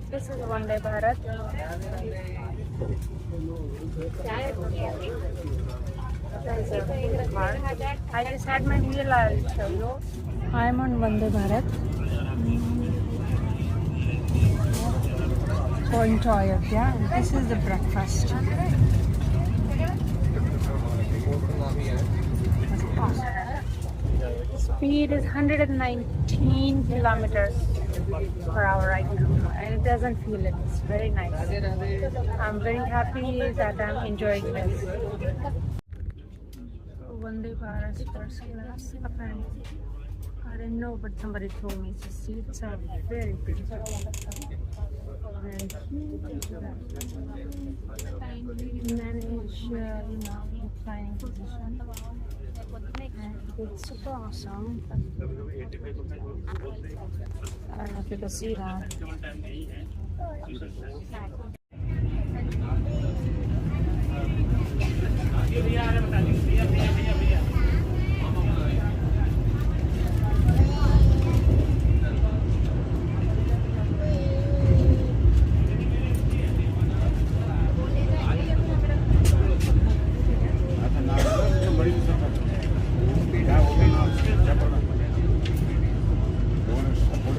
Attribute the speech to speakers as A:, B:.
A: This is Vande Bharat. I just had my meal. I'll show you. I'm on Vande Bharat. So enjoy it, yeah. This is the breakfast. Speed is 119 kilometers per hour right now, and it doesn't feel it. It's very nice. I'm very happy that I'm enjoying this. Vande Bharat first class, apparently. I didn't know, but somebody told me the seats are very beautiful. And manage, reclining position. And it's super awesome. I don't know if you can see that.